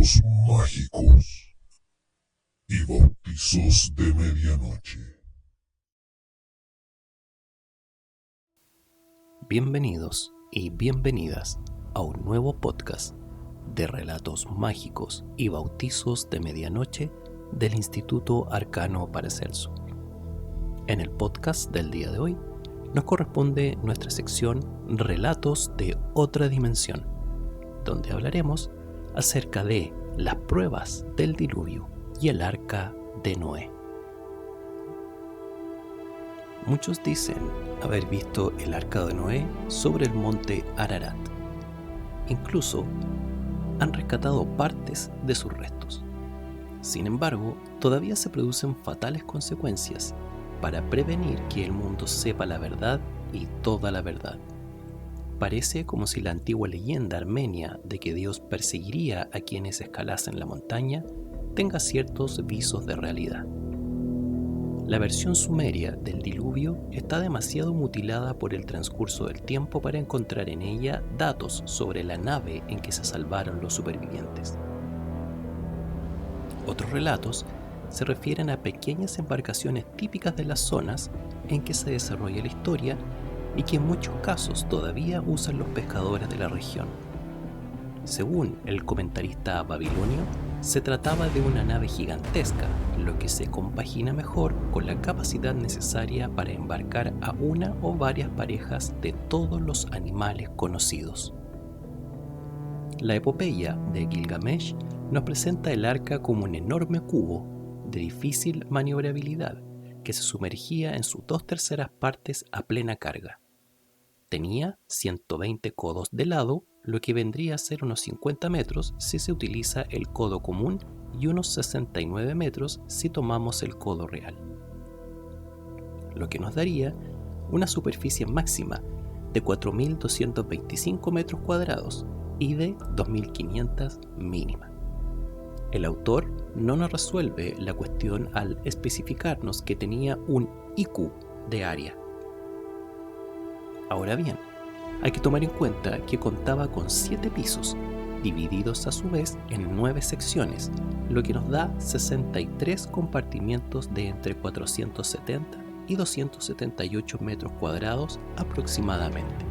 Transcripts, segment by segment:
Relatos mágicos y bautizos de medianoche. Bienvenidos y bienvenidas a un nuevo podcast de relatos mágicos y bautizos de medianoche del Instituto Arcano Paracelso. En el podcast del día de hoy nos corresponde nuestra sección Relatos de otra dimensión, donde hablaremos acerca de las pruebas del diluvio y el arca de Noé. Muchos dicen haber visto el arca de Noé sobre el monte Ararat. Incluso han rescatado partes de sus restos. Sin embargo, todavía se producen fatales consecuencias para prevenir que el mundo sepa la verdad y toda la verdad. Parece como si la antigua leyenda armenia de que Dios perseguiría a quienes escalasen la montaña tenga ciertos visos de realidad. La versión sumeria del diluvio está demasiado mutilada por el transcurso del tiempo para encontrar en ella datos sobre la nave en que se salvaron los supervivientes. Otros relatos se refieren a pequeñas embarcaciones típicas de las zonas en que se desarrolla la historia y que en muchos casos todavía usan los pescadores de la región. Según el comentarista babilonio, se trataba de una nave gigantesca, lo que se compagina mejor con la capacidad necesaria para embarcar a una o varias parejas de todos los animales conocidos. La epopeya de Gilgamesh nos presenta el arca como un enorme cubo de difícil maniobrabilidad que se sumergía en sus 2/3 partes a plena carga. Tenía 120 codos de lado, lo que vendría a ser unos 50 metros si se utiliza el codo común y unos 69 metros si tomamos el codo real, lo que nos daría una superficie máxima de 4.225 metros cuadrados y de 2.500 mínima. El autor no nos resuelve la cuestión al especificarnos que tenía un IQ de área. Ahora bien, hay que tomar en cuenta que contaba con 7 pisos, divididos a su vez en 9 secciones, lo que nos da 63 compartimientos de entre 470 y 278 metros cuadrados aproximadamente.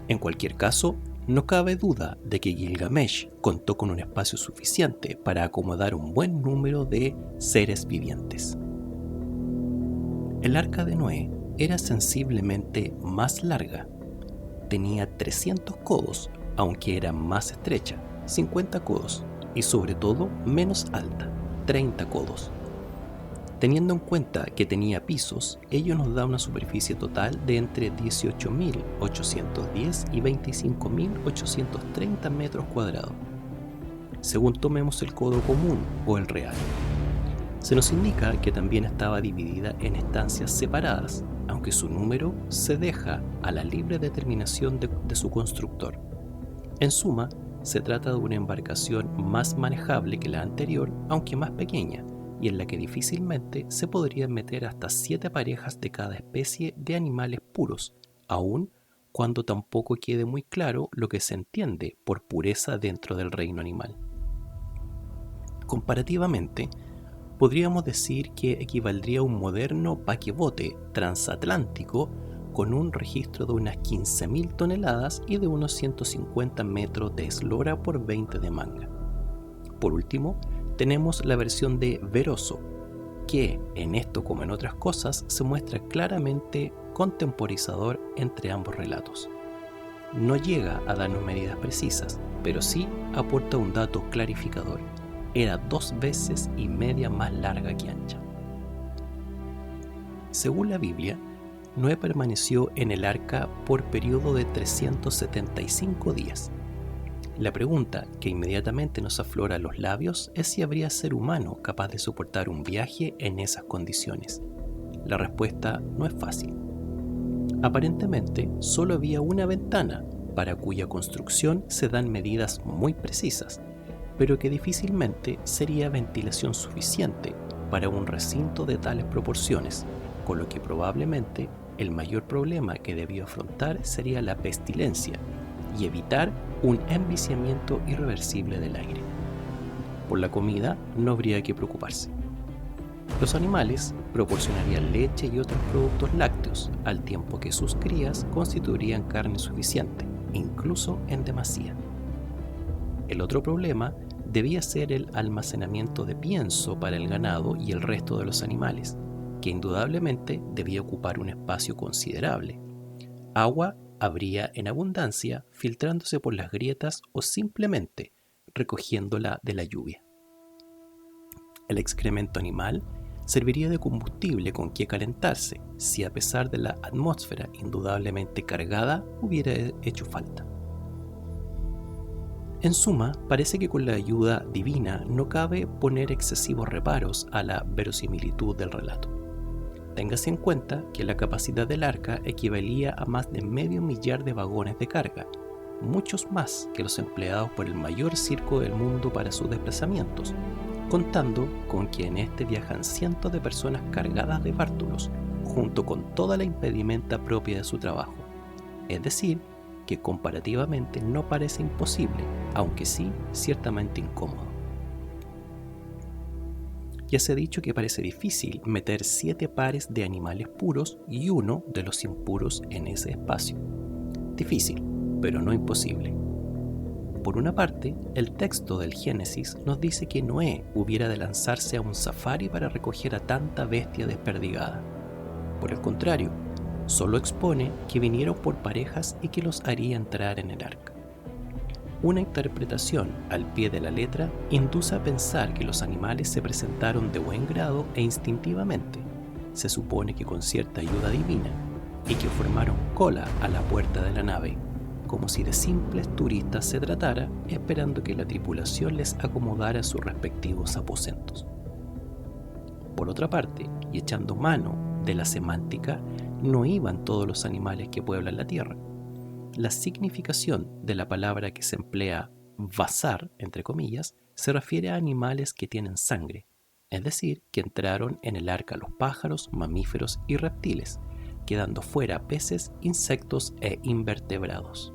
En cualquier caso, no cabe duda de que Gilgamesh contó con un espacio suficiente para acomodar un buen número de seres vivientes. El arca de Noé era sensiblemente más larga. Tenía 300 codos, aunque era más estrecha, 50 codos, y sobre todo menos alta, 30 codos. Teniendo en cuenta que tenía pisos, ello nos da una superficie total de entre 18.810 y 25.830 metros cuadrados, según tomemos el codo común o el real. Se nos indica que también estaba dividida en estancias separadas, aunque su número se deja a la libre determinación de su constructor. En suma, se trata de una embarcación más manejable que la anterior, aunque más pequeña, y en la que difícilmente se podrían meter hasta 7 parejas de cada especie de animales puros, aun cuando tampoco quede muy claro lo que se entiende por pureza dentro del reino animal. Comparativamente, podríamos decir que equivaldría a un moderno paquebote transatlántico con un registro de unas 15.000 toneladas y de unos 150 metros de eslora por 20 de manga. Por último, tenemos la versión de Veroso, que en esto como en otras cosas se muestra claramente contemporizador entre ambos relatos. No llega a darnos medidas precisas, pero sí aporta un dato clarificador. Era 2,5 veces más larga que ancha. Según la Biblia, Noé permaneció en el arca por periodo de 375 días. La pregunta que inmediatamente nos aflora a los labios es si habría ser humano capaz de soportar un viaje en esas condiciones. La respuesta no es fácil. Aparentemente, solo había una ventana, para cuya construcción se dan medidas muy precisas, pero que difícilmente sería ventilación suficiente para un recinto de tales proporciones, con lo que probablemente el mayor problema que debió afrontar sería la pestilencia, y evitar un enviciamiento irreversible del aire. Por la comida no habría que preocuparse. Los animales proporcionarían leche y otros productos lácteos, al tiempo que sus crías constituirían carne suficiente, incluso en demasía. El otro problema debía ser el almacenamiento de pienso para el ganado y el resto de los animales, que indudablemente debía ocupar un espacio considerable. Agua habría en abundancia, filtrándose por las grietas o simplemente recogiéndola de la lluvia. El excremento animal serviría de combustible con que calentarse si a pesar de la atmósfera indudablemente cargada hubiera hecho falta. En suma, parece que con la ayuda divina no cabe poner excesivos reparos a la verosimilitud del relato. Téngase en cuenta que la capacidad del arca equivalía a más de 500.000 de vagones de carga, muchos más que los empleados por el mayor circo del mundo para sus desplazamientos, contando con que en este viajan cientos de personas cargadas de bártulos, junto con toda la impedimenta propia de su trabajo. Es decir, que comparativamente no parece imposible, aunque sí ciertamente incómodo. Ya se ha dicho que parece difícil meter 7 pares de animales puros y uno de los impuros en ese espacio. Difícil, pero no imposible. Por una parte, el texto del Génesis nos dice que Noé hubiera de lanzarse a un safari para recoger a tanta bestia desperdigada. Por el contrario, solo expone que vinieron por parejas y que los haría entrar en el arca. Una interpretación al pie de la letra induce a pensar que los animales se presentaron de buen grado e instintivamente, se supone que con cierta ayuda divina, y que formaron cola a la puerta de la nave, como si de simples turistas se tratara, esperando que la tripulación les acomodara sus respectivos aposentos. Por otra parte, y echando mano de la semántica, no iban todos los animales que pueblan la tierra. La significación de la palabra que se emplea vasar, entre comillas, se refiere a animales que tienen sangre, es decir, que entraron en el arca los pájaros, mamíferos y reptiles, quedando fuera peces, insectos e invertebrados.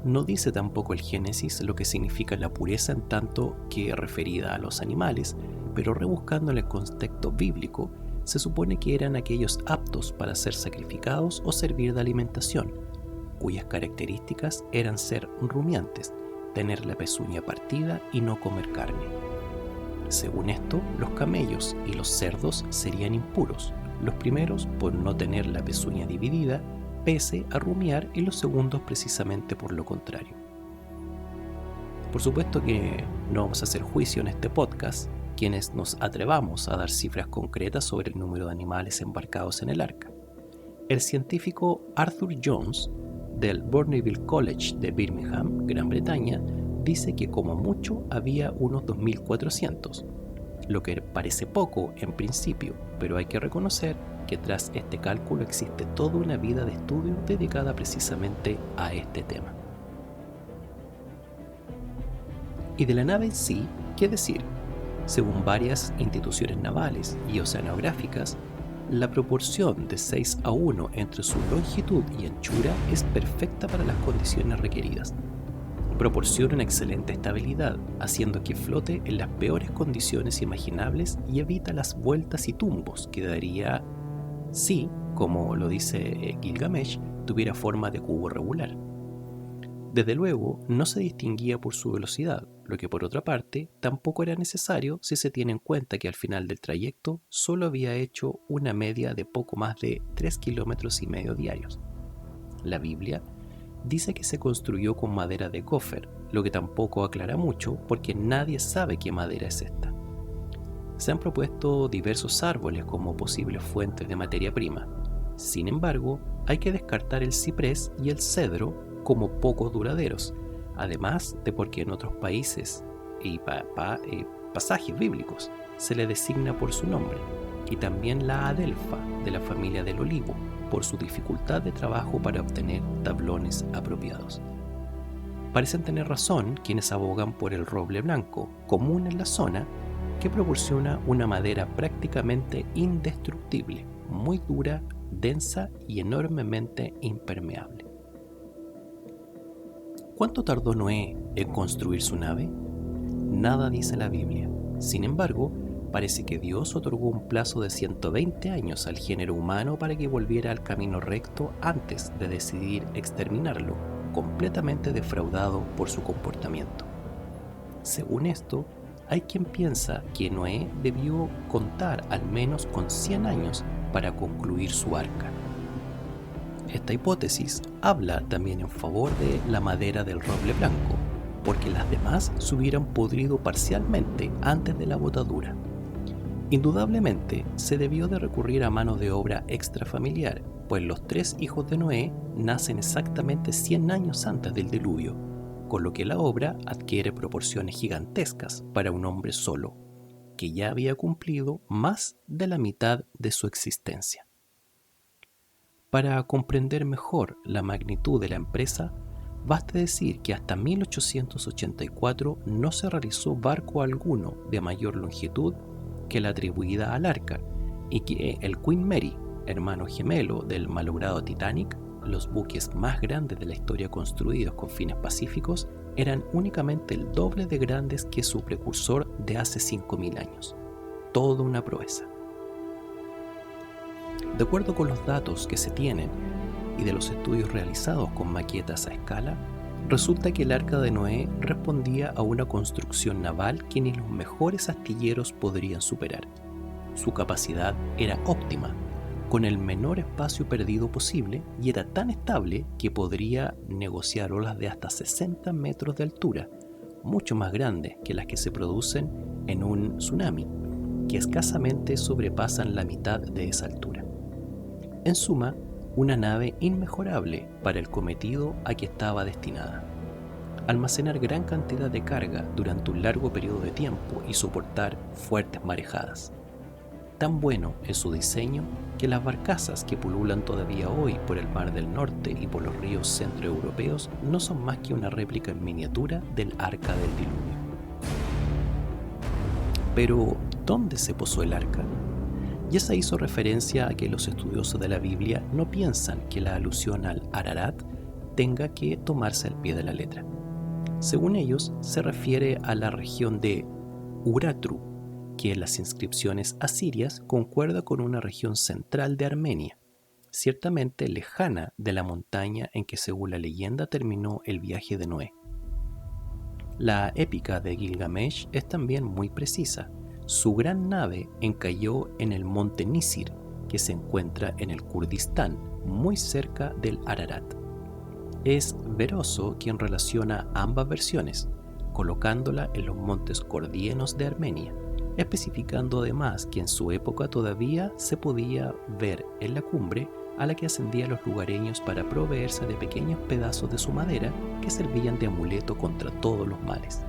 No dice tampoco el Génesis lo que significa la pureza en tanto que referida a los animales, pero rebuscando en el contexto bíblico, se supone que eran aquellos aptos para ser sacrificados o servir de alimentación, cuyas características eran ser rumiantes, tener la pezuña partida y no comer carne. Según esto, los camellos y los cerdos serían impuros, los primeros por no tener la pezuña dividida, pese a rumiar, y los segundos precisamente por lo contrario. Por supuesto que no vamos a hacer juicio en este podcast, quienes nos atrevamos a dar cifras concretas sobre el número de animales embarcados en el arca. El científico Arthur Jones, del Bonneville College de Birmingham, Gran Bretaña, dice que como mucho había unos 2.400, lo que parece poco en principio, pero hay que reconocer que tras este cálculo existe toda una vida de estudio dedicada precisamente a este tema. Y de la nave en sí, ¿qué decir? Según varias instituciones navales y oceanográficas, la proporción de 6:1 entre su longitud y anchura es perfecta para las condiciones requeridas. Proporciona una excelente estabilidad, haciendo que flote en las peores condiciones imaginables y evita las vueltas y tumbos que daría si, como lo dice Gilgamesh, tuviera forma de cubo regular. Desde luego, no se distinguía por su velocidad, lo que por otra parte tampoco era necesario si se tiene en cuenta que al final del trayecto solo había hecho una media de poco más de 3,5 kilómetros diarios. La Biblia dice que se construyó con madera de gofer, lo que tampoco aclara mucho porque nadie sabe qué madera es esta. Se han propuesto diversos árboles como posibles fuentes de materia prima. Sin embargo, hay que descartar el ciprés y el cedro como poco duraderos, además de porque en otros países y pasajes bíblicos se le designa por su nombre, y también la adelfa de la familia del olivo por su dificultad de trabajo para obtener tablones apropiados. Parecen tener razón quienes abogan por el roble blanco, común en la zona, que proporciona una madera prácticamente indestructible, muy dura, densa y enormemente impermeable. ¿Cuánto tardó Noé en construir su nave? Nada dice la Biblia. Sin embargo, parece que Dios otorgó un plazo de 120 años al género humano para que volviera al camino recto antes de decidir exterminarlo, completamente defraudado por su comportamiento. Según esto, hay quien piensa que Noé debió contar al menos con 100 años para concluir su arca. Esta hipótesis habla también en favor de la madera del roble blanco, porque las demás se hubieran podrido parcialmente antes de la botadura. Indudablemente, se debió de recurrir a mano de obra extrafamiliar, pues los 3 hijos de Noé nacen exactamente 100 años antes del diluvio, con lo que la obra adquiere proporciones gigantescas para un hombre solo, que ya había cumplido más de la mitad de su existencia. Para comprender mejor la magnitud de la empresa, basta decir que hasta 1884 no se realizó barco alguno de mayor longitud que la atribuida al arca, y que el Queen Mary, hermano gemelo del malogrado Titanic, los buques más grandes de la historia construidos con fines pacíficos, eran únicamente el doble de grandes que su precursor de hace 5.000 años. Toda una proeza. De acuerdo con los datos que se tienen y de los estudios realizados con maquetas a escala, resulta que el Arca de Noé respondía a una construcción naval que ni los mejores astilleros podrían superar. Su capacidad era óptima, con el menor espacio perdido posible, y era tan estable que podría negociar olas de hasta 60 metros de altura, mucho más grandes que las que se producen en un tsunami, que escasamente sobrepasan la mitad de esa altura. En suma, una nave inmejorable para el cometido a que estaba destinada: almacenar gran cantidad de carga durante un largo periodo de tiempo y soportar fuertes marejadas. Tan bueno es su diseño que las barcazas que pululan todavía hoy por el Mar del Norte y por los ríos centroeuropeos no son más que una réplica en miniatura del Arca del Diluvio. Pero, ¿dónde se posó el arca? Ya se hizo referencia a que los estudiosos de la Biblia no piensan que la alusión al Ararat tenga que tomarse al pie de la letra. Según ellos, se refiere a la región de Uratru, que en las inscripciones asirias concuerda con una región central de Armenia, ciertamente lejana de la montaña en que, según la leyenda, terminó el viaje de Noé. La épica de Gilgamesh es también muy precisa. Su gran nave encalló en el monte Nisir, que se encuentra en el Kurdistán, muy cerca del Ararat. Es Beroso quien relaciona ambas versiones, colocándola en los montes Cordienos de Armenia, especificando además que en su época todavía se podía ver en la cumbre a la que ascendían los lugareños para proveerse de pequeños pedazos de su madera que servían de amuleto contra todos los males.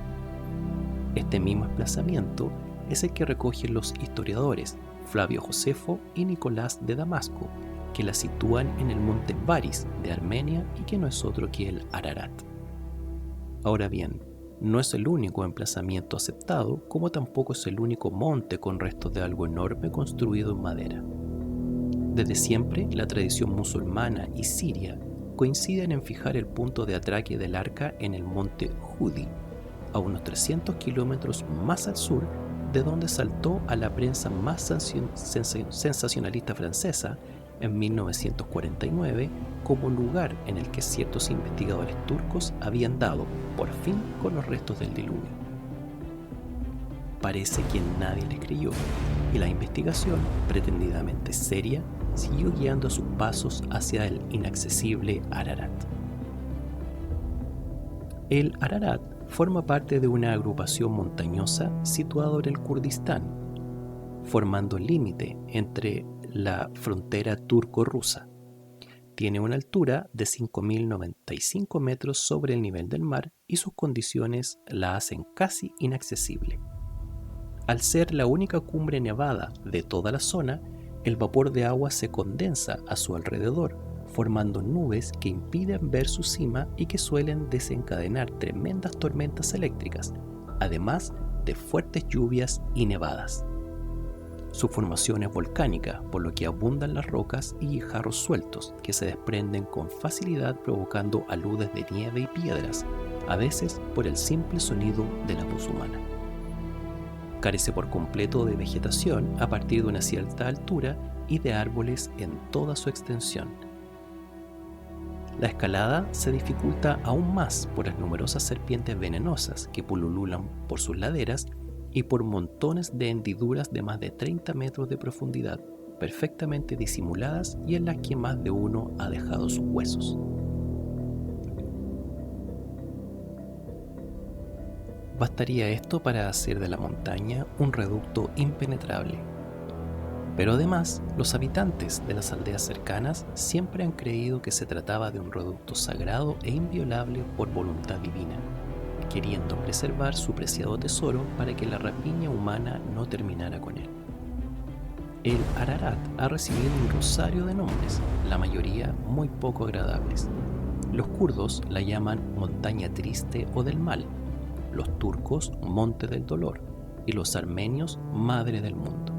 Este mismo emplazamiento es el que recogen los historiadores Flavio Josefo y Nicolás de Damasco, que la sitúan en el monte Baris de Armenia y que no es otro que el Ararat. Ahora bien, no es el único emplazamiento aceptado, como tampoco es el único monte con restos de algo enorme construido en madera. Desde siempre, la tradición musulmana y siria coinciden en fijar el punto de atraque del arca en el monte Hudi, a unos 300 kilómetros más al sur, de donde saltó a la prensa más sensacionalista francesa en 1949 como lugar en el que ciertos investigadores turcos habían dado, por fin, con los restos del diluvio. Parece que nadie les creyó, y la investigación, pretendidamente seria, siguió guiando sus pasos hacia el inaccesible Ararat. El Ararat forma parte de una agrupación montañosa situada en el Kurdistán, formando el límite entre la frontera turco-rusa. Tiene una altura de 5.095 metros sobre el nivel del mar y sus condiciones la hacen casi inaccesible. Al ser la única cumbre nevada de toda la zona, el vapor de agua se condensa a su alrededor, formando nubes que impiden ver su cima y que suelen desencadenar tremendas tormentas eléctricas, además de fuertes lluvias y nevadas. Su formación es volcánica, por lo que abundan las rocas y guijarros sueltos que se desprenden con facilidad provocando aludes de nieve y piedras, a veces por el simple sonido de la voz humana. Carece por completo de vegetación a partir de una cierta altura y de árboles en toda su extensión. La escalada se dificulta aún más por las numerosas serpientes venenosas que pululan por sus laderas y por montones de hendiduras de más de 30 metros de profundidad, perfectamente disimuladas y en las que más de uno ha dejado sus huesos. Bastaría esto para hacer de la montaña un reducto impenetrable. Pero además, los habitantes de las aldeas cercanas siempre han creído que se trataba de un reducto sagrado e inviolable por voluntad divina, queriendo preservar su preciado tesoro para que la rapiña humana no terminara con él. El Ararat ha recibido un rosario de nombres, la mayoría muy poco agradables. Los kurdos la llaman montaña triste o del mal, los turcos monte del dolor y los armenios madre del mundo.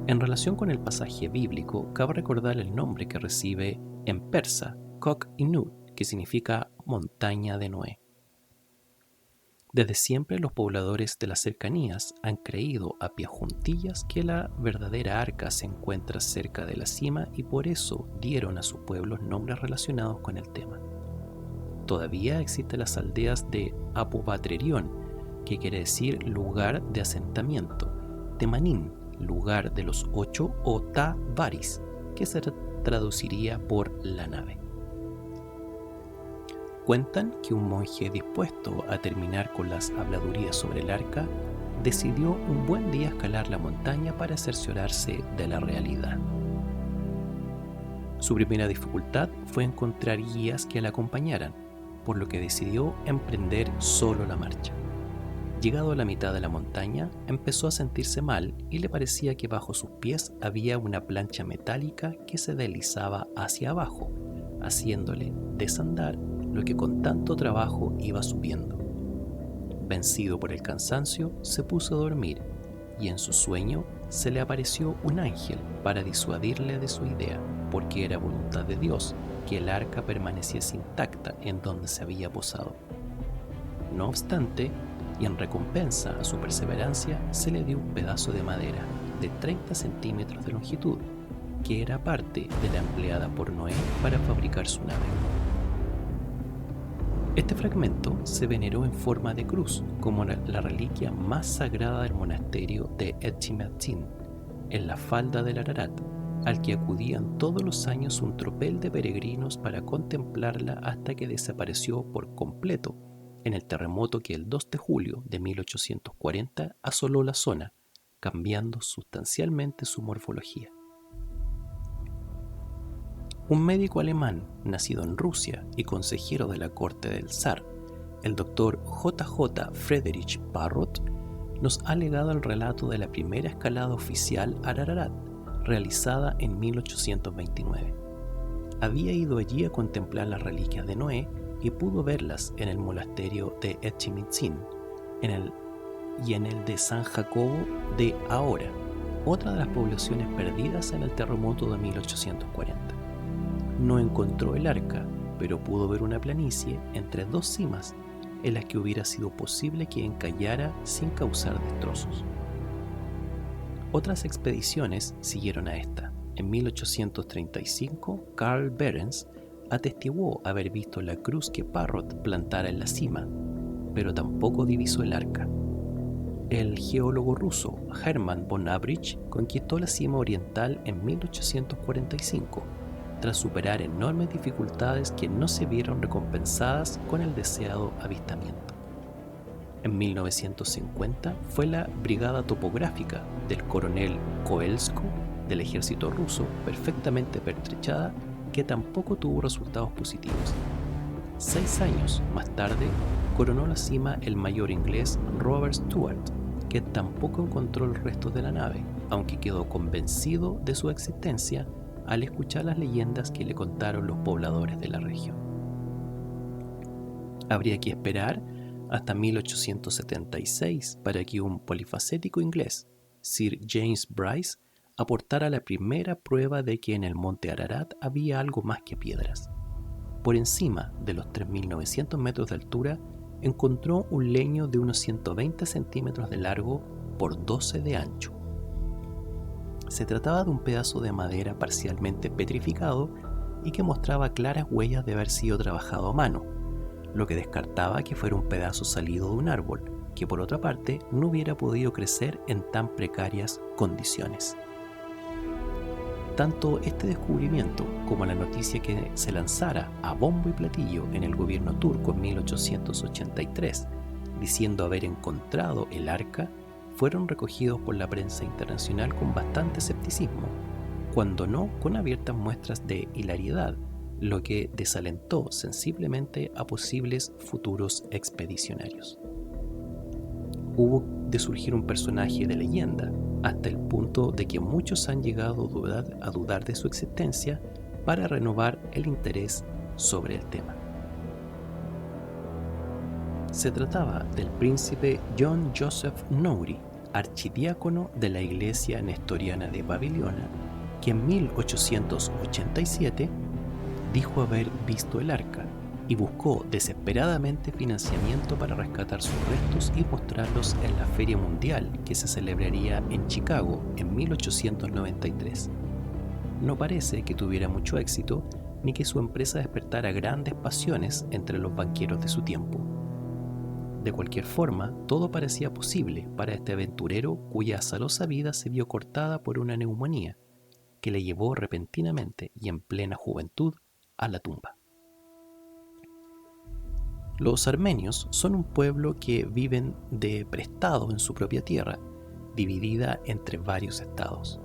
En relación con el pasaje bíblico, cabe recordar el nombre que recibe en persa, Kok Inu, que significa montaña de Noé. Desde siempre los pobladores de las cercanías han creído a pie juntillas que la verdadera arca se encuentra cerca de la cima y por eso dieron a sus pueblos nombres relacionados con el tema. Todavía existen las aldeas de Apopatrerión, que quiere decir lugar de asentamiento, Temanín, lugar de los 8, o Ta-Baris, que se traduciría por la nave. Cuentan que un monje dispuesto a terminar con las habladurías sobre el arca decidió un buen día escalar la montaña para cerciorarse de la realidad. Su primera dificultad fue encontrar guías que la acompañaran, por lo que decidió emprender solo la marcha. Llegado a la mitad de la montaña, empezó a sentirse mal y le parecía que bajo sus pies había una plancha metálica que se deslizaba hacia abajo, haciéndole desandar lo que con tanto trabajo iba subiendo. Vencido por el cansancio, se puso a dormir y en su sueño se le apareció un ángel para disuadirle de su idea, porque era voluntad de Dios que el arca permaneciese intacta en donde se había posado. No obstante, y en recompensa a su perseverancia, se le dio un pedazo de madera de 30 centímetros de longitud, que era parte de la empleada por Noé para fabricar su nave. Este fragmento se veneró en forma de cruz como la reliquia más sagrada del monasterio de Etchimatzin, en la falda del Ararat, al que acudían todos los años un tropel de peregrinos para contemplarla hasta que desapareció por completo en el terremoto que el 2 de julio de 1840 asoló la zona, cambiando sustancialmente su morfología. Un médico alemán, nacido en Rusia y consejero de la corte del zar, el doctor J.J. Friedrich Parrot, nos ha legado el relato de la primera escalada oficial al Ararat, realizada en 1829. Había ido allí a contemplar las reliquias de Noé y pudo verlas en el monasterio de Etchimidzin y en el de San Jacobo de Ahora, otra de las poblaciones perdidas en el terremoto de 1840. No encontró el arca, pero pudo ver una planicie entre dos cimas en las que hubiera sido posible que encallara sin causar destrozos. Otras expediciones siguieron a esta. En 1835, Carl Behrens atestiguó haber visto la cruz que Parrot plantara en la cima, pero tampoco divisó el arca. El geólogo ruso Hermann von Abrich conquistó la cima oriental en 1845, tras superar enormes dificultades que no se vieron recompensadas con el deseado avistamiento. En 1950 fue la brigada topográfica del coronel Koelsko del ejército ruso, perfectamente pertrechada, que tampoco tuvo resultados positivos. 6 años más tarde, coronó la cima el mayor inglés Robert Stewart, que tampoco encontró el resto de la nave, aunque quedó convencido de su existencia al escuchar las leyendas que le contaron los pobladores de la región. Habría que esperar hasta 1876 para que un polifacético inglés, Sir James Bryce, aportara la primera prueba de que en el monte Ararat había algo más que piedras. Por encima de los 3.900 metros de altura, encontró un leño de unos 120 centímetros de largo por 12 de ancho. Se trataba de un pedazo de madera parcialmente petrificado y que mostraba claras huellas de haber sido trabajado a mano, lo que descartaba que fuera un pedazo salido de un árbol, que por otra parte no hubiera podido crecer en tan precarias condiciones. Tanto este descubrimiento como la noticia que se lanzara a bombo y platillo en el gobierno turco en 1883, diciendo haber encontrado el arca, fueron recogidos por la prensa internacional con bastante escepticismo, cuando no con abiertas muestras de hilaridad, lo que desalentó sensiblemente a posibles futuros expedicionarios. Hubo de surgir un personaje de leyenda, hasta el punto de que muchos han llegado a dudar de su existencia para renovar el interés sobre el tema. Se trataba del príncipe John Joseph Nouri, archidiácono de la iglesia nestoriana de Babilonia, que en 1887 dijo haber visto el arca y buscó desesperadamente financiamiento para rescatar sus restos y mostrarlos en la Feria Mundial que se celebraría en Chicago en 1893. No parece que tuviera mucho éxito ni que su empresa despertara grandes pasiones entre los banqueros de su tiempo. De cualquier forma, todo parecía posible para este aventurero cuya azarosa vida se vio cortada por una neumonía que le llevó repentinamente y en plena juventud a la tumba. Los armenios son un pueblo que viven de prestado en su propia tierra, dividida entre varios estados.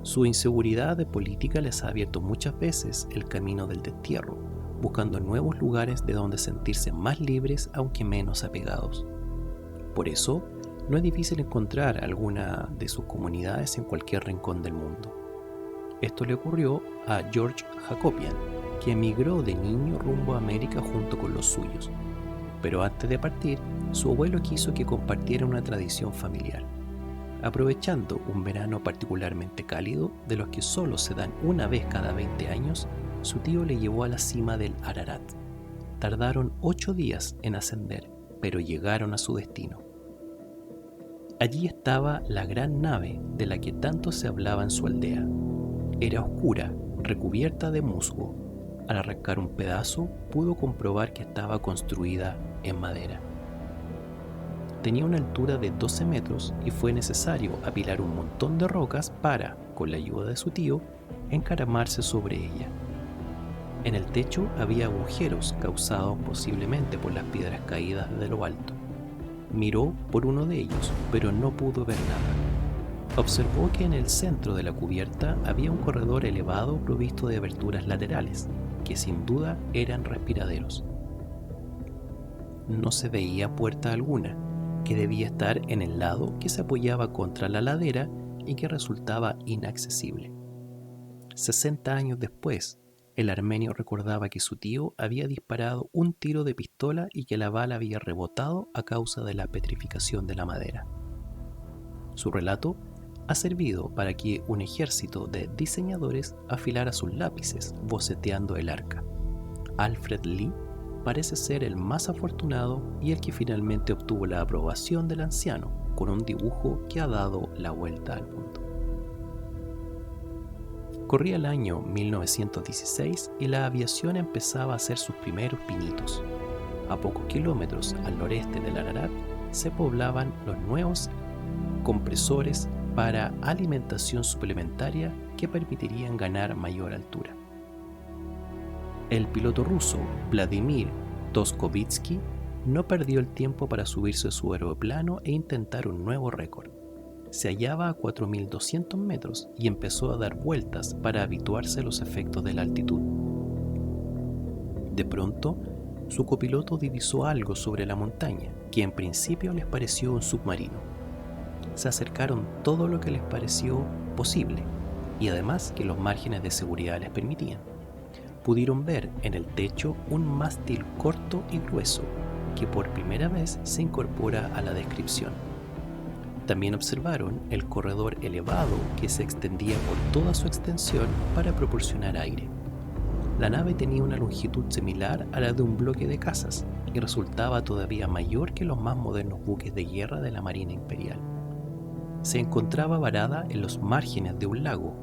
Su inseguridad de política les ha abierto muchas veces el camino del destierro, buscando nuevos lugares de donde sentirse más libres aunque menos apegados. Por eso, no es difícil encontrar alguna de sus comunidades en cualquier rincón del mundo. Esto le ocurrió a George Hacopian, que emigró de niño rumbo a América junto con los suyos. Pero antes de partir, su abuelo quiso que compartiera una tradición familiar. Aprovechando un verano particularmente cálido, de los que solo se dan una vez cada 20 años, su tío le llevó a la cima del Ararat. Tardaron 8 días en ascender, pero llegaron a su destino. Allí estaba la gran nave de la que tanto se hablaba en su aldea. Era oscura, recubierta de musgo. Al arrancar un pedazo, pudo comprobar que estaba construida en madera. Tenía una altura de 12 metros y fue necesario apilar un montón de rocas para, con la ayuda de su tío, encaramarse sobre ella. En el techo había agujeros causados posiblemente por las piedras caídas de lo alto. Miró por uno de ellos, pero no pudo ver nada. Observó que en el centro de la cubierta había un corredor elevado provisto de aberturas laterales, que sin duda eran respiraderos. No se veía puerta alguna, que debía estar en el lado que se apoyaba contra la ladera y que resultaba inaccesible. 60 años después, el armenio recordaba que su tío había disparado un tiro de pistola y que la bala había rebotado a causa de la petrificación de la madera. Su relato ha servido para que un ejército de diseñadores afilara sus lápices boceteando el arca. Alfred Lee parece ser el más afortunado y el que finalmente obtuvo la aprobación del anciano con un dibujo que ha dado la vuelta al mundo. Corría el año 1916 y la aviación empezaba a hacer sus primeros pinitos. A pocos kilómetros al noreste del Ararat se poblaban los nuevos compresores para alimentación suplementaria que permitirían ganar mayor altura. El piloto ruso Vladimir Toskovitsky no perdió el tiempo para subirse a su aeroplano e intentar un nuevo récord. Se hallaba a 4.200 metros y empezó a dar vueltas para habituarse a los efectos de la altitud. De pronto, su copiloto divisó algo sobre la montaña, que en principio les pareció un submarino. Se acercaron todo lo que les pareció posible, y además que los márgenes de seguridad les permitían. Pudieron ver en el techo un mástil corto y grueso, que por primera vez se incorpora a la descripción. También observaron el corredor elevado que se extendía por toda su extensión para proporcionar aire. La nave tenía una longitud similar a la de un bloque de casas y resultaba todavía mayor que los más modernos buques de guerra de la Marina Imperial. Se encontraba varada en los márgenes de un lago,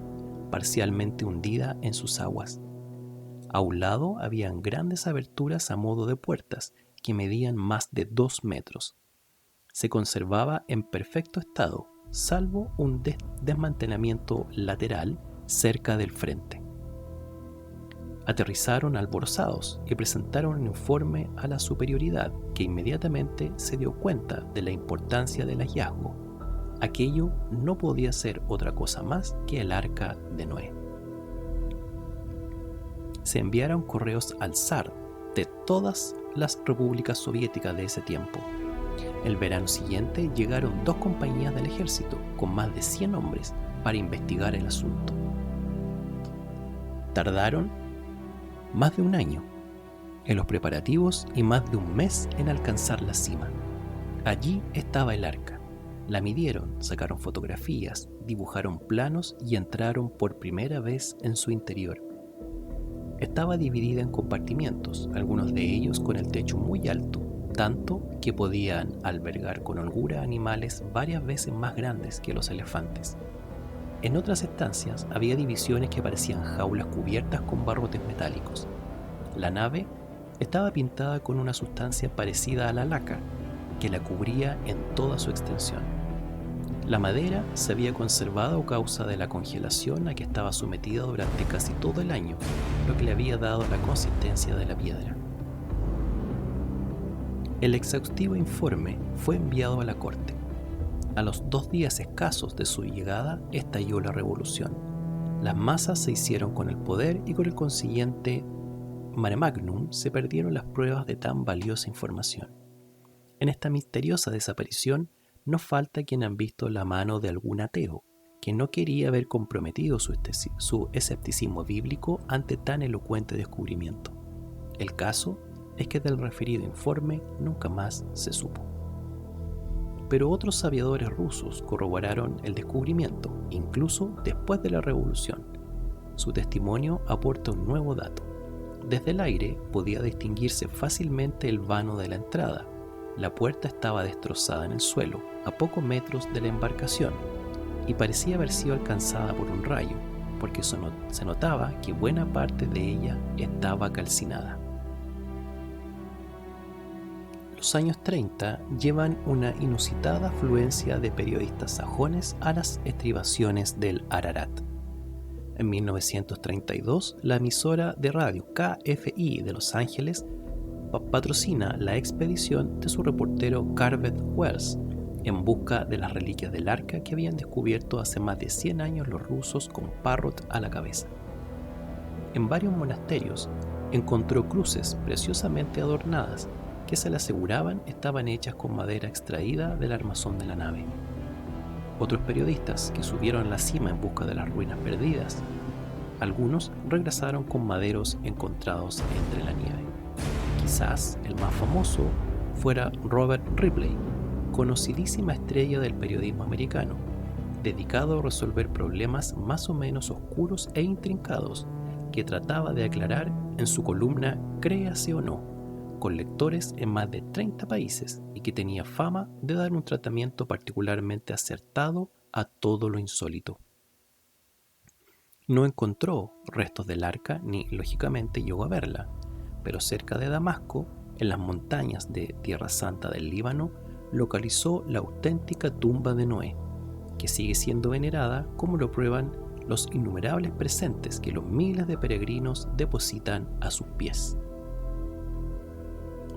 parcialmente hundida en sus aguas. A un lado habían grandes aberturas a modo de puertas que medían más de 2 metros. Se conservaba en perfecto estado, salvo un desmantelamiento lateral cerca del frente. Aterrizaron alborozados y presentaron un informe a la superioridad, que inmediatamente se dio cuenta de la importancia del hallazgo. Aquello no podía ser otra cosa más que el Arca de Noé. Se enviaron correos al zar de todas las repúblicas soviéticas de ese tiempo. El verano siguiente llegaron 2 compañías del ejército con más de 100 hombres para investigar el asunto. Tardaron más de un año en los preparativos y más de un mes en alcanzar la cima. Allí estaba el arca. La midieron, sacaron fotografías, dibujaron planos y entraron por primera vez en su interior. Estaba dividida en compartimientos, algunos de ellos con el techo muy alto, tanto que podían albergar con holgura animales varias veces más grandes que los elefantes. En otras estancias había divisiones que parecían jaulas cubiertas con barrotes metálicos. La nave estaba pintada con una sustancia parecida a la laca, que la cubría en toda su extensión. La madera se había conservado a causa de la congelación a que estaba sometida durante casi todo el año, lo que le había dado la consistencia de la piedra. El exhaustivo informe fue enviado a la corte. A los 2 días escasos de su llegada estalló la revolución. Las masas se hicieron con el poder y con el consiguiente mare magnum se perdieron las pruebas de tan valiosa información. En esta misteriosa desaparición no falta quien han visto la mano de algún ateo que no quería ver comprometido su escepticismo bíblico ante tan elocuente descubrimiento. El caso es que del referido informe nunca más se supo. Pero otros aviadores rusos corroboraron el descubrimiento, incluso después de la revolución. Su testimonio aporta un nuevo dato. Desde el aire podía distinguirse fácilmente el vano de la entrada. La puerta estaba destrozada en el suelo, a pocos metros de la embarcación, y parecía haber sido alcanzada por un rayo, porque se notaba que buena parte de ella estaba calcinada. Los años 30 llevan una inusitada afluencia de periodistas sajones a las estribaciones del Ararat. En 1932, la emisora de radio KFI de Los Ángeles patrocina la expedición de su reportero Carvet Wells en busca de las reliquias del arca que habían descubierto hace más de 100 años los rusos con Parrot a la cabeza. En varios monasterios encontró cruces preciosamente adornadas que se le aseguraban estaban hechas con madera extraída del armazón de la nave. Otros periodistas que subieron a la cima en busca de las ruinas perdidas. Algunos regresaron con maderos encontrados entre la nieve. Quizás el más famoso fuera Robert Ripley, conocidísima estrella del periodismo americano, dedicado a resolver problemas más o menos oscuros e intrincados que trataba de aclarar en su columna Créase o no, con lectores en más de 30 países y que tenía fama de dar un tratamiento particularmente acertado a todo lo insólito. No encontró restos del arca ni, lógicamente, llegó a verla, pero cerca de Damasco, en las montañas de Tierra Santa del Líbano, localizó la auténtica tumba de Noé, que sigue siendo venerada como lo prueban los innumerables presentes que los miles de peregrinos depositan a sus pies.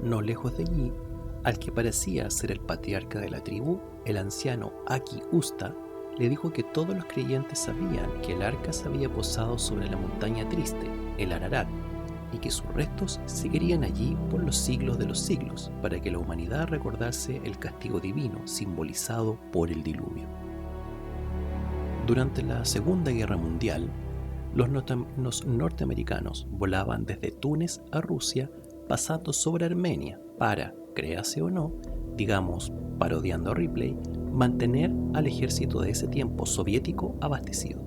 No lejos de allí, al que parecía ser el patriarca de la tribu, el anciano Aki Usta, le dijo que todos los creyentes sabían que el arca se había posado sobre la montaña triste, el Ararat, y que sus restos seguirían allí por los siglos de los siglos, para que la humanidad recordase el castigo divino simbolizado por el diluvio. Durante la Segunda Guerra Mundial, los norteamericanos volaban desde Túnez a Rusia, pasando sobre Armenia para, créase o no, digamos parodiando a Ripley, mantener al ejército de ese tiempo soviético abastecido.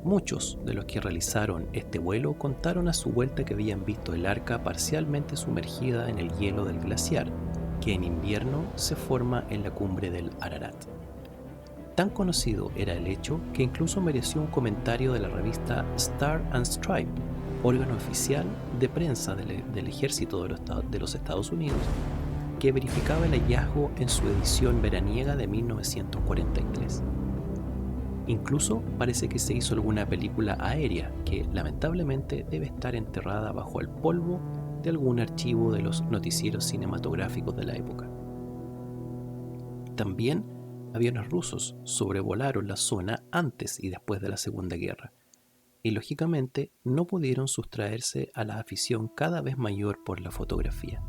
Muchos de los que realizaron este vuelo contaron a su vuelta que habían visto el arca parcialmente sumergida en el hielo del glaciar, que en invierno se forma en la cumbre del Ararat. Tan conocido era el hecho que incluso mereció un comentario de la revista Star and Stripe, órgano oficial de prensa del ejército de los Estados Unidos, que verificaba el hallazgo en su edición veraniega de 1943. Incluso parece que se hizo alguna película aérea que lamentablemente debe estar enterrada bajo el polvo de algún archivo de los noticieros cinematográficos de la época. También aviones rusos sobrevolaron la zona antes y después de la Segunda Guerra, y lógicamente no pudieron sustraerse a la afición cada vez mayor por la fotografía.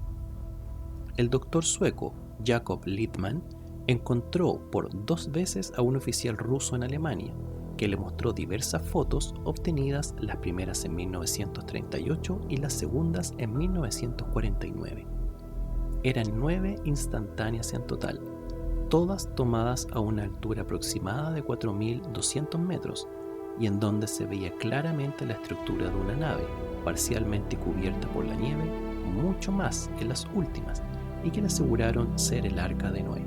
El doctor sueco Jakob Littmann encontró por 2 veces a un oficial ruso en Alemania, que le mostró diversas fotos obtenidas, las primeras en 1938 y las segundas en 1949. Eran 9 instantáneas en total, todas tomadas a una altura aproximada de 4.200 metros, y en donde se veía claramente la estructura de una nave, parcialmente cubierta por la nieve, mucho más en las últimas, y que le aseguraron ser el Arca de Noé.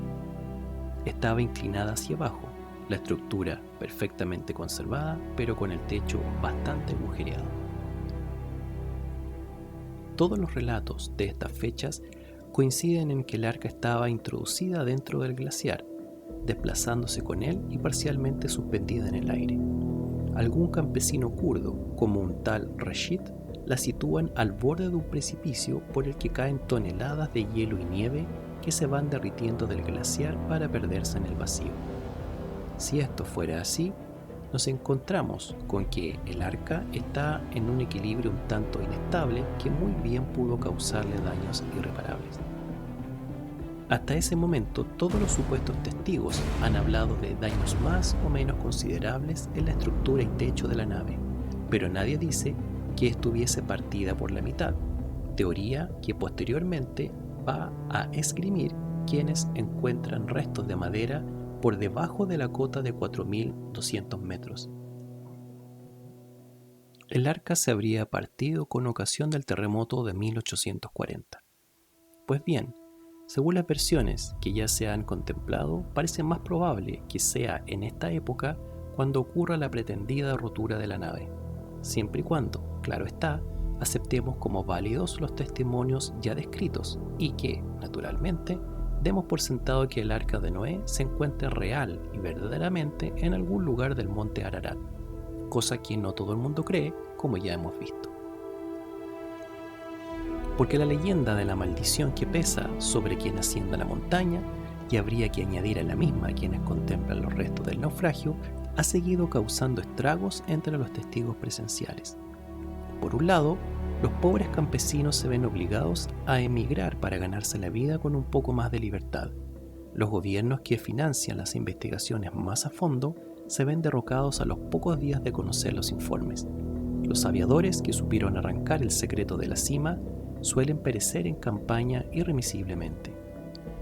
Estaba inclinada hacia abajo, la estructura perfectamente conservada, pero con el techo bastante agujereado. Todos los relatos de estas fechas coinciden en que el arca estaba introducida dentro del glaciar, desplazándose con él y parcialmente suspendida en el aire. Algún campesino kurdo, como un tal Rashid, la sitúan al borde de un precipicio por el que caen toneladas de hielo y nieve que se van derritiendo del glaciar para perderse en el vacío. Si esto fuera así, nos encontramos con que el arca está en un equilibrio un tanto inestable que muy bien pudo causarle daños irreparables. Hasta ese momento, todos los supuestos testigos han hablado de daños más o menos considerables en la estructura y techo de la nave, pero nadie dice que estuviese partida por la mitad, teoría que posteriormente va a esgrimir quienes encuentran restos de madera por debajo de la cota de 4.200 metros. El arca se habría partido con ocasión del terremoto de 1840. Pues bien, según las versiones que ya se han contemplado, parece más probable que sea en esta época cuando ocurra la pretendida rotura de la nave, siempre y cuando, claro está, aceptemos como válidos los testimonios ya descritos y que, naturalmente, demos por sentado que el Arca de Noé se encuentra real y verdaderamente en algún lugar del monte Ararat, cosa que no todo el mundo cree, como ya hemos visto. Porque la leyenda de la maldición que pesa sobre quien ascienda a la montaña, y habría que añadir a la misma a quienes contemplan los restos del naufragio, ha seguido causando estragos entre los testigos presenciales. Por un lado, los pobres campesinos se ven obligados a emigrar para ganarse la vida con un poco más de libertad. Los gobiernos que financian las investigaciones más a fondo se ven derrocados a los pocos días de conocer los informes. Los aviadores que supieron arrancar el secreto de la cima suelen perecer en campaña irremisiblemente.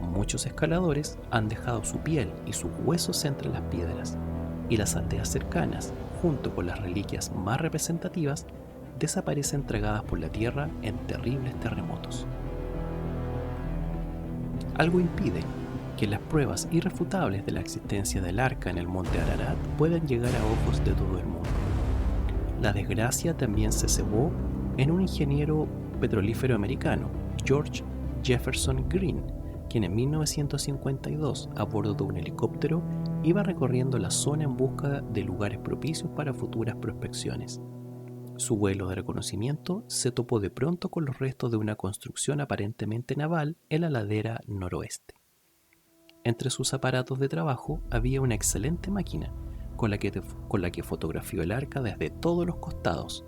Muchos escaladores han dejado su piel y sus huesos entre las piedras, y las aldeas cercanas, junto con las reliquias más representativas, desaparecen tragadas por la tierra en terribles terremotos. Algo impide que las pruebas irrefutables de la existencia del arca en el monte Ararat puedan llegar a ojos de todo el mundo. La desgracia también se cebó en un ingeniero petrolífero americano, George Jefferson Green, quien en 1952, a bordo de un helicóptero, iba recorriendo la zona en busca de lugares propicios para futuras prospecciones. Su vuelo de reconocimiento se topó de pronto con los restos de una construcción aparentemente naval en la ladera noroeste. Entre sus aparatos de trabajo había una excelente máquina con la que fotografió el arca desde todos los costados,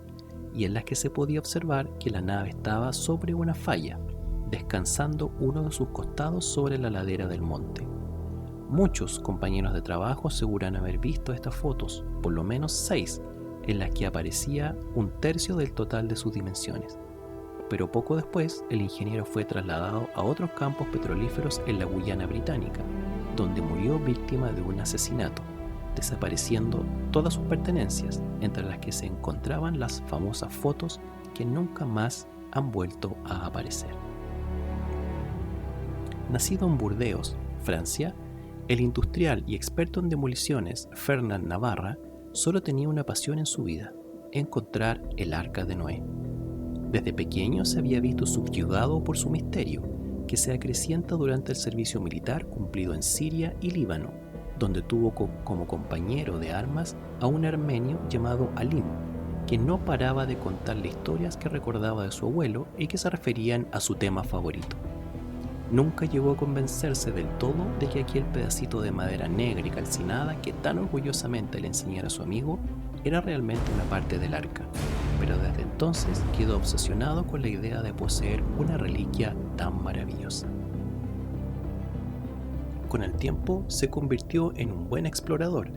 y en la que se podía observar que la nave estaba sobre una falla, descansando uno de sus costados sobre la ladera del monte. Muchos compañeros de trabajo aseguran haber visto estas fotos, por lo menos 6, en las que aparecía 1/3 del total de sus dimensiones. Pero poco después, el ingeniero fue trasladado a otros campos petrolíferos en la Guyana británica, donde murió víctima de un asesinato, desapareciendo todas sus pertenencias, entre las que se encontraban las famosas fotos que nunca más han vuelto a aparecer. Nacido en Burdeos, Francia, el industrial y experto en demoliciones Fernand Navarra solo tenía una pasión en su vida: encontrar el Arca de Noé. Desde pequeño se había visto subyugado por su misterio, que se acrecienta durante el servicio militar cumplido en Siria y Líbano, donde tuvo como compañero de armas a un armenio llamado Alim, que no paraba de contarle historias que recordaba de su abuelo y que se referían a su tema favorito. Nunca llegó a convencerse del todo de que aquel pedacito de madera negra y calcinada que tan orgullosamente le enseñara a su amigo era realmente una parte del arca, pero desde entonces quedó obsesionado con la idea de poseer una reliquia tan maravillosa. Con el tiempo se convirtió en un buen explorador,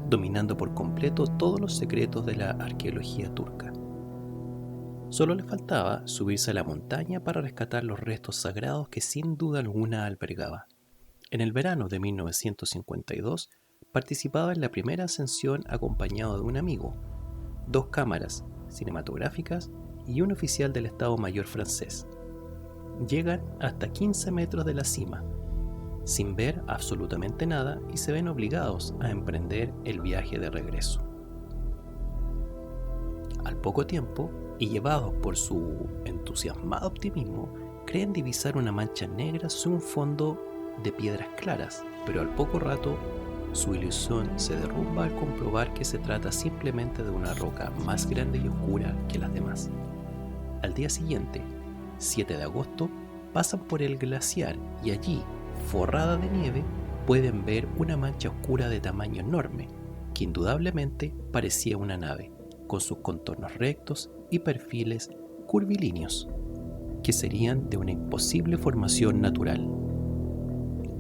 dominando por completo todos los secretos de la arqueología turca. Solo le faltaba subirse a la montaña para rescatar los restos sagrados que sin duda alguna albergaba. En el verano de 1952 participaba en la primera ascensión acompañado de un amigo, 2 cámaras cinematográficas y un oficial del Estado Mayor francés. Llegan hasta 15 metros de la cima, sin ver absolutamente nada, y se ven obligados a emprender el viaje de regreso. Al poco tiempo, y llevados por su entusiasmado optimismo, creen divisar una mancha negra sobre un fondo de piedras claras, pero al poco rato su ilusión se derrumba al comprobar que se trata simplemente de una roca más grande y oscura que las demás. Al día siguiente, 7 de agosto, pasan por el glaciar y allí, forrada de nieve, pueden ver una mancha oscura de tamaño enorme, que indudablemente parecía una nave, con sus contornos rectos y perfiles curvilíneos, que serían de una imposible formación natural.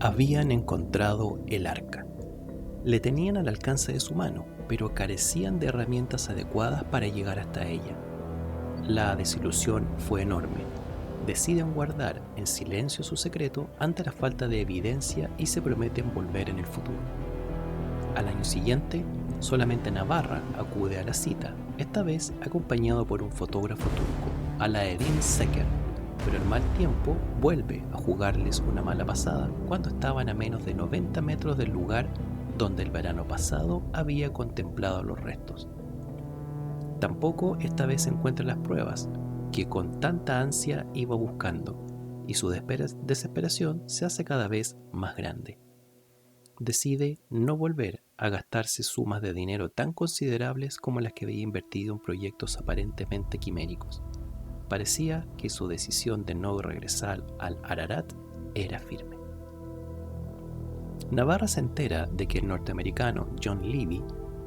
Habían encontrado el arca. Le tenían al alcance de su mano, pero carecían de herramientas adecuadas para llegar hasta ella. La desilusión fue enorme. Deciden guardar en silencio su secreto ante la falta de evidencia y se prometen volver en el futuro. Al año siguiente, solamente Navarra acude a la cita, esta vez acompañado por un fotógrafo turco, Alaeddin Seker, pero el mal tiempo vuelve a jugarles una mala pasada cuando estaban a menos de 90 metros del lugar donde el verano pasado había contemplado los restos. Tampoco esta vez encuentra las pruebas que con tanta ansia iba buscando, y su desesperación se hace cada vez más grande. Decide no volver a gastarse sumas de dinero tan considerables como las que había invertido en proyectos aparentemente quiméricos. Parecía que su decisión de no regresar al Ararat era firme. Navarra se entera de que el norteamericano John Levy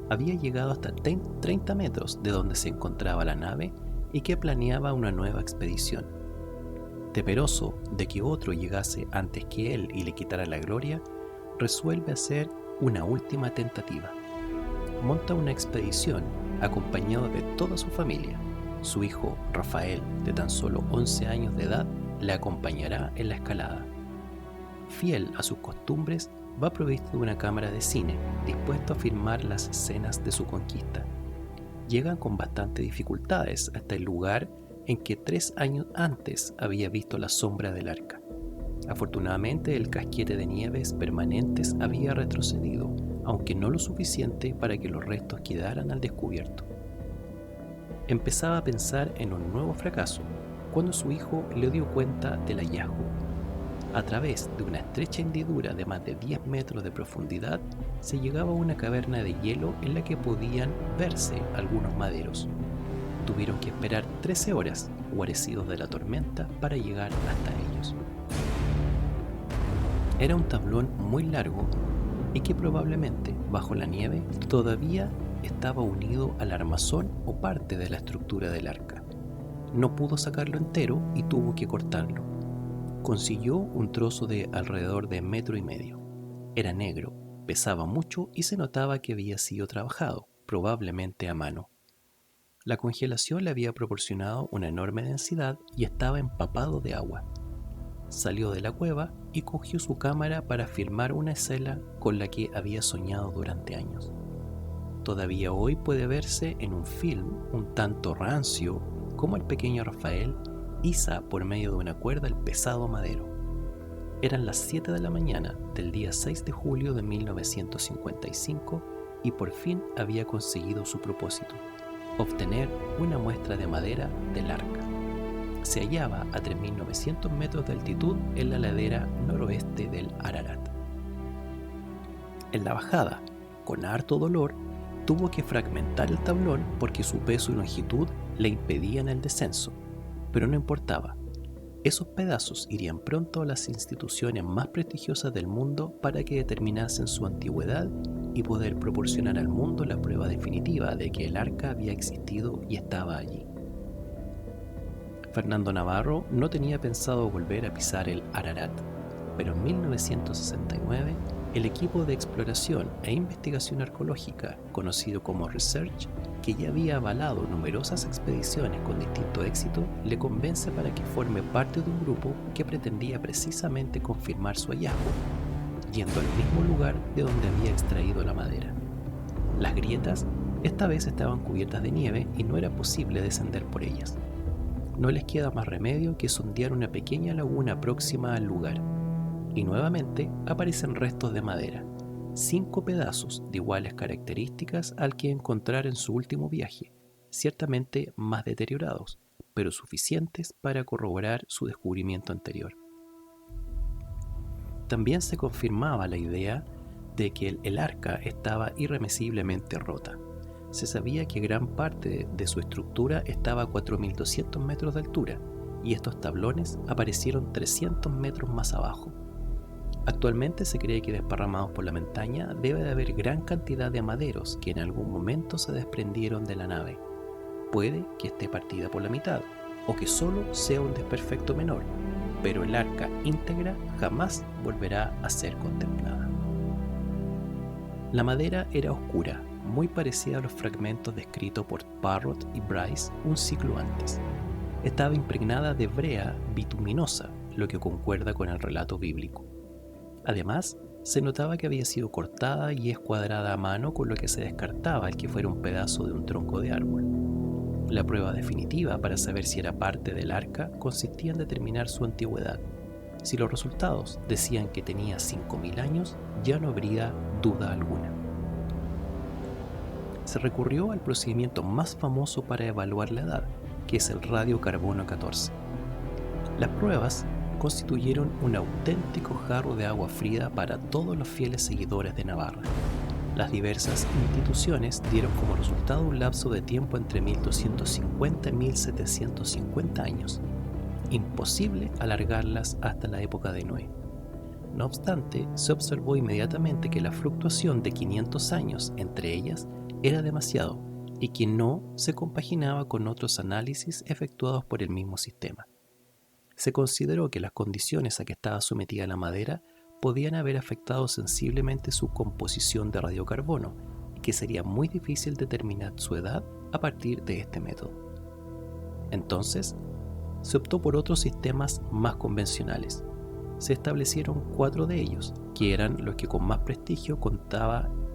había llegado hasta 30 metros de donde se encontraba la nave y que planeaba una nueva expedición. Temeroso de que otro llegase antes que él y le quitara la gloria, resuelve hacer una última tentativa. Monta una expedición acompañado de toda su familia. Su hijo Rafael, de tan solo 11 años de edad, le acompañará en la escalada. Fiel a sus costumbres, va provisto de una cámara de cine, dispuesto a filmar las escenas de su conquista. Llegan con bastantes dificultades hasta el lugar en que 3 años antes había visto la sombra del arca. Afortunadamente, el casquete de nieves permanentes había retrocedido, aunque no lo suficiente para que los restos quedaran al descubierto. Empezaba a pensar en un nuevo fracaso cuando su hijo le dio cuenta del hallazgo. A través de una estrecha hendidura de más de 10 metros de profundidad se llegaba a una caverna de hielo en la que podían verse algunos maderos. Tuvieron que esperar 13 horas, guarecidos de la tormenta, para llegar hasta ellos. Era un tablón muy largo y que probablemente, bajo la nieve, todavía estaba unido al armazón o parte de la estructura del arca. No pudo sacarlo entero y tuvo que cortarlo. Consiguió un trozo de alrededor de 1,5 metros. Era negro, pesaba mucho y se notaba que había sido trabajado, probablemente a mano. La congelación le había proporcionado una enorme densidad y estaba empapado de agua. salió de la cueva y cogió su cámara para filmar una escena con la que había soñado durante años. Todavía hoy puede verse en un film un tanto rancio como el pequeño Rafael iza por medio de una cuerda el pesado madero. Eran las 7 de la mañana del día 6 de julio de 1955 y por fin había conseguido su propósito, obtener una muestra de madera del arca. Se hallaba a 3.900 metros de altitud en la ladera noroeste del Ararat. En la bajada, con harto dolor, tuvo que fragmentar el tablón porque su peso y longitud le impedían el descenso, pero no importaba. Esos pedazos irían pronto a las instituciones más prestigiosas del mundo para que determinasen su antigüedad y poder proporcionar al mundo la prueba definitiva de que el arca había existido y estaba allí. Fernando Navarro no tenía pensado volver a pisar el Ararat, pero en 1969 el equipo de exploración e investigación arqueológica, conocido como Research, que ya había avalado numerosas expediciones con distinto éxito, le convence para que forme parte de un grupo que pretendía precisamente confirmar su hallazgo, yendo al mismo lugar de donde había extraído la madera. Las grietas esta vez estaban cubiertas de nieve y no era posible descender por ellas. No les queda más remedio que sondear una pequeña laguna próxima al lugar, y nuevamente aparecen restos de madera, 5 pedazos de iguales características al que encontrar en su último viaje, ciertamente más deteriorados, pero suficientes para corroborar su descubrimiento anterior. También se confirmaba la idea de que el arca estaba irremisiblemente rota. Se sabía que gran parte de su estructura estaba a 4.200 metros de altura, y estos tablones aparecieron 300 metros más abajo. Actualmente se cree que desparramados por la montaña debe de haber gran cantidad de maderos que en algún momento se desprendieron de la nave. Puede que esté partida por la mitad, o que solo sea un desperfecto menor, pero el arca íntegra jamás volverá a ser contemplada. La madera era oscura, muy parecida a los fragmentos descritos por Parrott y Bryce un siglo antes. Estaba impregnada de brea bituminosa, lo que concuerda con el relato bíblico. Además, se notaba que había sido cortada y escuadrada a mano, con lo que se descartaba el que fuera un pedazo de un tronco de árbol. La prueba definitiva para saber si era parte del arca consistía en determinar su antigüedad. Si los resultados decían que tenía 5.000 años, ya no habría duda alguna. Se recurrió al procedimiento más famoso para evaluar la edad, que es el radiocarbono 14. Las pruebas constituyeron un auténtico jarro de agua fría para todos los fieles seguidores de Navarra. Las diversas instituciones dieron como resultado un lapso de tiempo entre 1250 y 1750 años. Imposible alargarlas hasta la época de Noé. No obstante, se observó inmediatamente que la fluctuación de 500 años entre ellas era demasiado y que no se compaginaba con otros análisis efectuados por el mismo sistema. Se consideró que las condiciones a que estaba sometida la madera podían haber afectado sensiblemente su composición de radiocarbono y que sería muy difícil determinar su edad a partir de este método. Entonces, se optó por otros sistemas más convencionales. Se establecieron 4 de ellos, que eran los que con más prestigio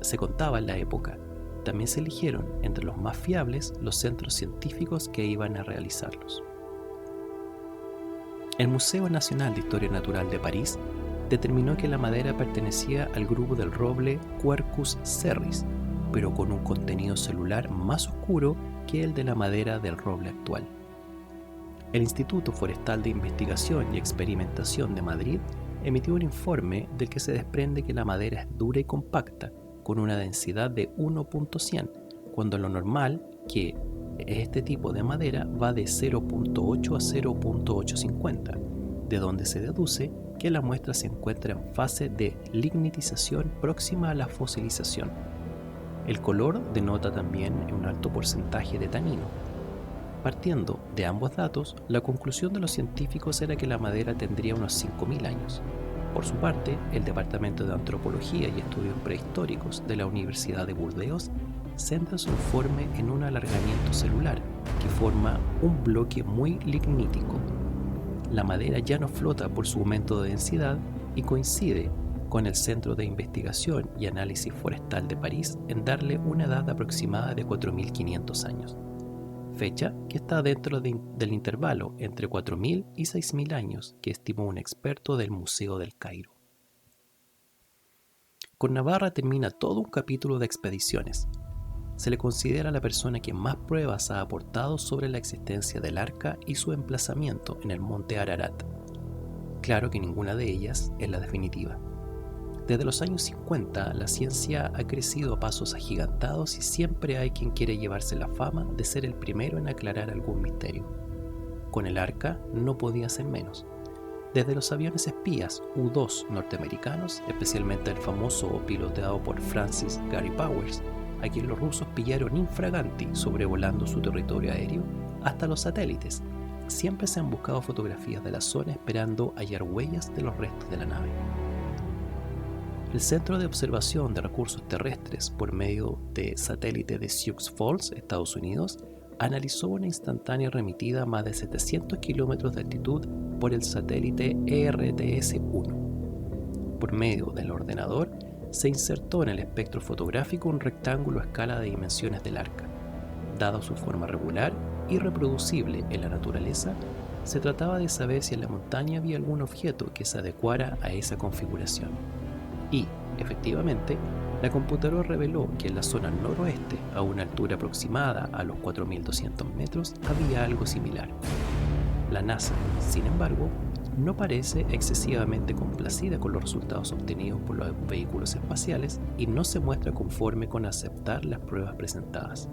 se contaba en la época. También se eligieron entre los más fiables los centros científicos que iban a realizarlos. El Museo Nacional de Historia Natural de París determinó que la madera pertenecía al grupo del roble Quercus cerris, pero con un contenido celular más oscuro que el de la madera del roble actual. El Instituto Forestal de Investigación y Experimentación de Madrid emitió un informe del que se desprende que la madera es dura y compacta, con una densidad de 1.100, cuando lo normal que este tipo de madera va de 0.8 a 0.850, de donde se deduce que la muestra se encuentra en fase de lignitización próxima a la fosilización. El color denota también un alto porcentaje de tanino. Partiendo de ambos datos, la conclusión de los científicos era que la madera tendría unos 5.000 años. Por su parte, el Departamento de Antropología y Estudios Prehistóricos de la Universidad de Burdeos centra su informe en un alargamiento celular que forma un bloque muy lignítico. la madera ya no flota por su aumento de densidad y coincide con el Centro de Investigación y Análisis Forestal de París en darle una edad aproximada de 4.500 años, fecha que está dentro del intervalo entre 4.000 y 6.000 años que estimó un experto del Museo del Cairo. Con Navarra termina todo un capítulo de expediciones. Se le considera la persona que más pruebas ha aportado sobre la existencia del Arca y su emplazamiento en el monte Ararat. Claro que ninguna de ellas es la definitiva. Desde los años 50, la ciencia ha crecido a pasos agigantados y siempre hay quien quiere llevarse la fama de ser el primero en aclarar algún misterio. Con el Arca no podía ser menos. Desde los aviones espías U-2 norteamericanos, especialmente el famoso piloteado por Francis Gary Powers, a quien los rusos pillaron infraganti sobrevolando su territorio aéreo, hasta los satélites, siempre se han buscado fotografías de la zona esperando hallar huellas de los restos de la nave. El Centro de Observación de Recursos Terrestres por medio de satélite de Sioux Falls, Estados Unidos, analizó una instantánea remitida a más de 700 kilómetros de altitud por el satélite ERTS-1. Por medio del ordenador, se insertó en el espectro fotográfico un rectángulo a escala de dimensiones del Arca. Dada su forma regular y reproducible en la naturaleza, se trataba de saber si en la montaña había algún objeto que se adecuara a esa configuración. Y, efectivamente, la computadora reveló que en la zona noroeste, a una altura aproximada a los 4.200 metros, había algo similar. La NASA, sin embargo, no parece excesivamente complacida con los resultados obtenidos por los vehículos espaciales y no se muestra conforme con aceptar las pruebas presentadas.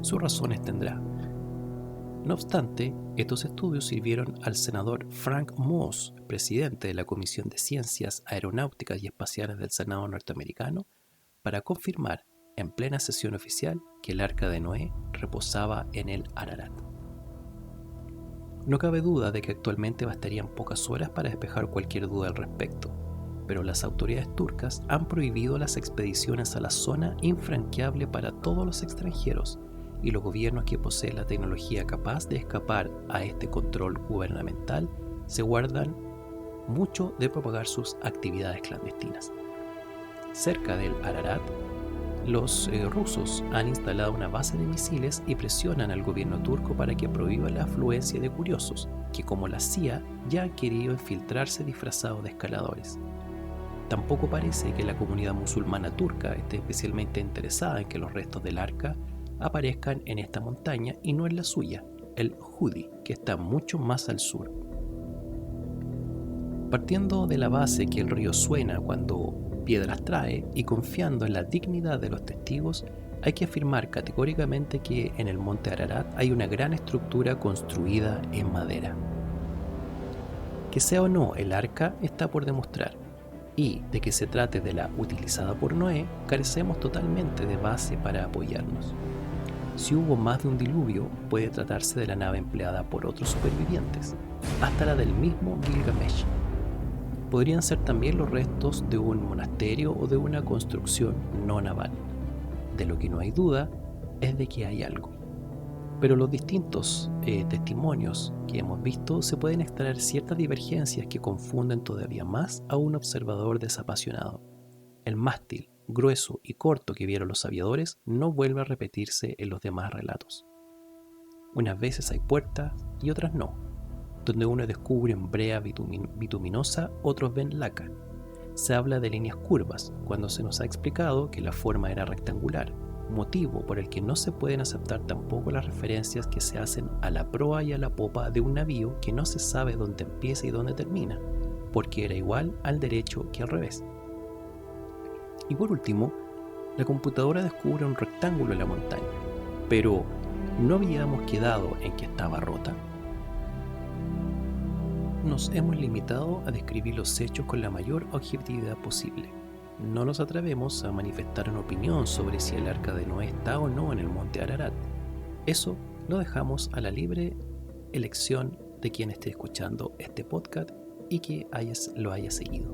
Sus razones tendrá. No obstante, estos estudios sirvieron al senador Frank Moss, presidente de la Comisión de Ciencias Aeronáuticas y Espaciales del Senado norteamericano, para confirmar en plena sesión oficial que el Arca de Noé reposaba en el Ararat. No cabe duda de que actualmente bastarían pocas horas para despejar cualquier duda al respecto, pero las autoridades turcas han prohibido las expediciones a la zona infranqueable para todos los extranjeros, y los gobiernos que poseen la tecnología capaz de escapar a este control gubernamental se guardan mucho de propagar sus actividades clandestinas. Cerca del Ararat, los rusos han instalado una base de misiles y presionan al gobierno turco para que prohíba la afluencia de curiosos, que como la CIA ya han querido infiltrarse disfrazados de escaladores. Tampoco parece que la comunidad musulmana turca esté especialmente interesada en que los restos del Arca aparezcan en esta montaña y no en la suya, el Hudi, que está mucho más al sur. Partiendo de la base que el río suena cuando piedras trae y confiando en la dignidad de los testigos, hay que afirmar categóricamente que en el monte Ararat hay una gran estructura construida en madera. Que sea o no el arca está por demostrar, y de que se trate de la utilizada por Noé, carecemos totalmente de base para apoyarnos. Si hubo más de un diluvio, puede tratarse de la nave empleada por otros supervivientes, hasta la del mismo Gilgamesh. Podrían ser también los restos de un monasterio o de una construcción no naval. De lo que no hay duda es de que hay algo. Pero los distintos testimonios que hemos visto se pueden extraer ciertas divergencias que confunden todavía más a un observador desapasionado. El mástil grueso y corto que vieron los aviadores no vuelve a repetirse en los demás relatos. Unas veces hay puertas y otras no. Donde uno descubre brea bituminosa, otros ven laca. Se habla de líneas curvas, cuando se nos ha explicado que la forma era rectangular, motivo por el que no se pueden aceptar tampoco las referencias que se hacen a la proa y a la popa de un navío que no se sabe dónde empieza y dónde termina, porque era igual al derecho que al revés. Y por último, la computadora descubre un rectángulo en la montaña, pero ¿no habíamos quedado en que estaba rota? Nos hemos limitado a describir los hechos con la mayor objetividad posible. No nos atrevemos a manifestar una opinión sobre si el Arca de Noé está o no en el monte Ararat. Eso lo dejamos a la libre elección de quien esté escuchando este podcast y que lo haya seguido.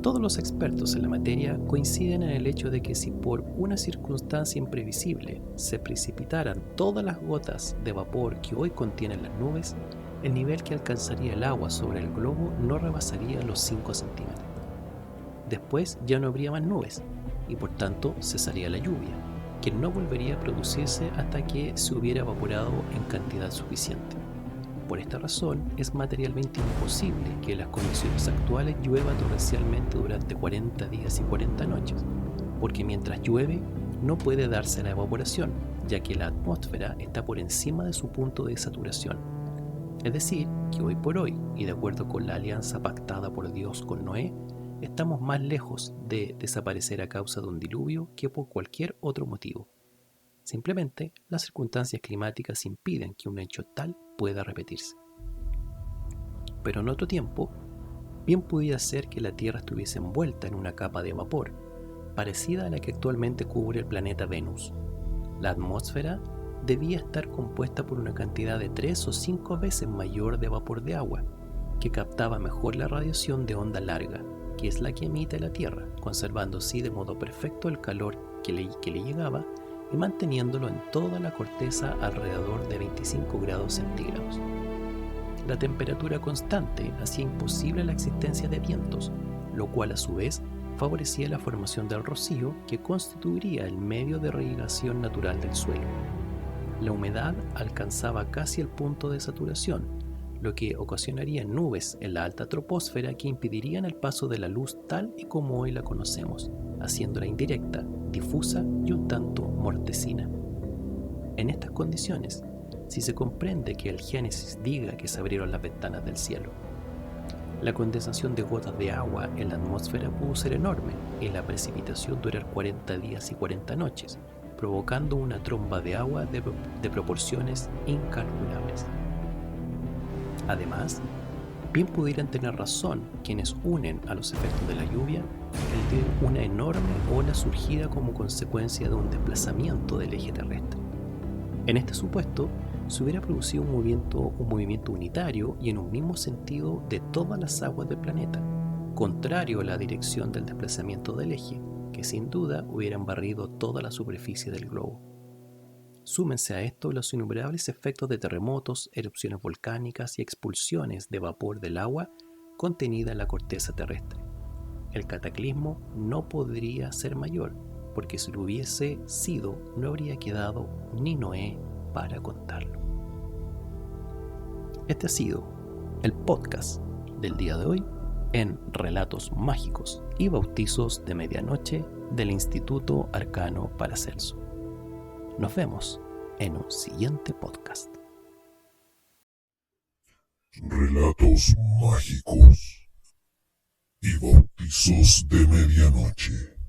Todos los expertos en la materia coinciden en el hecho de que si por una circunstancia imprevisible se precipitaran todas las gotas de vapor que hoy contienen las nubes, el nivel que alcanzaría el agua sobre el globo no rebasaría los 5 centímetros. Después ya no habría más nubes y por tanto cesaría la lluvia, que no volvería a producirse hasta que se hubiera evaporado en cantidad suficiente. Por esta razón, es materialmente imposible que en las condiciones actuales llueva torrencialmente durante 40 días y 40 noches, porque mientras llueve no puede darse la evaporación, ya que la atmósfera está por encima de su punto de saturación. Es decir, que hoy por hoy, y de acuerdo con la alianza pactada por Dios con Noé, estamos más lejos de desaparecer a causa de un diluvio que por cualquier otro motivo. Simplemente, las circunstancias climáticas impiden que un hecho tal pueda repetirse. Pero en otro tiempo, bien pudiera ser que la Tierra estuviese envuelta en una capa de vapor, parecida a la que actualmente cubre el planeta Venus. La atmósfera debía estar compuesta por una cantidad de 3 o 5 veces mayor de vapor de agua, que captaba mejor la radiación de onda larga, que es la que emite la Tierra, conservando así de modo perfecto el calor que le llegaba y manteniéndolo en toda la corteza alrededor de 25 grados centígrados. La temperatura constante hacía imposible la existencia de vientos, lo cual a su vez favorecía la formación del rocío que constituiría el medio de irrigación natural del suelo. La humedad alcanzaba casi el punto de saturación, lo que ocasionaría nubes en la alta troposfera que impedirían el paso de la luz tal y como hoy la conocemos, haciéndola indirecta, difusa y un tanto mortecina. En estas condiciones, si se comprende que el Génesis diga que se abrieron las ventanas del cielo, la condensación de gotas de agua en la atmósfera pudo ser enorme y la precipitación durar 40 días y 40 noches, provocando una tromba de agua de proporciones incalculables. Además, bien pudieran tener razón quienes unen a los efectos de la lluvia el de una enorme ola surgida como consecuencia de un desplazamiento del eje terrestre. En este supuesto, se hubiera producido un movimiento unitario y en un mismo sentido de todas las aguas del planeta, contrario a la dirección del desplazamiento del eje, que sin duda hubieran barrido toda la superficie del globo. Súmense a esto los innumerables efectos de terremotos, erupciones volcánicas y expulsiones de vapor del agua contenida en la corteza terrestre. El cataclismo no podría ser mayor, porque si lo hubiese sido, no habría quedado ni Noé para contarlo. Este ha sido el podcast del día de hoy en Relatos Mágicos y Bautizos de Medianoche del Instituto Arcano Paracelso. Nos vemos en un siguiente podcast. Relatos mágicos y bautizos de medianoche.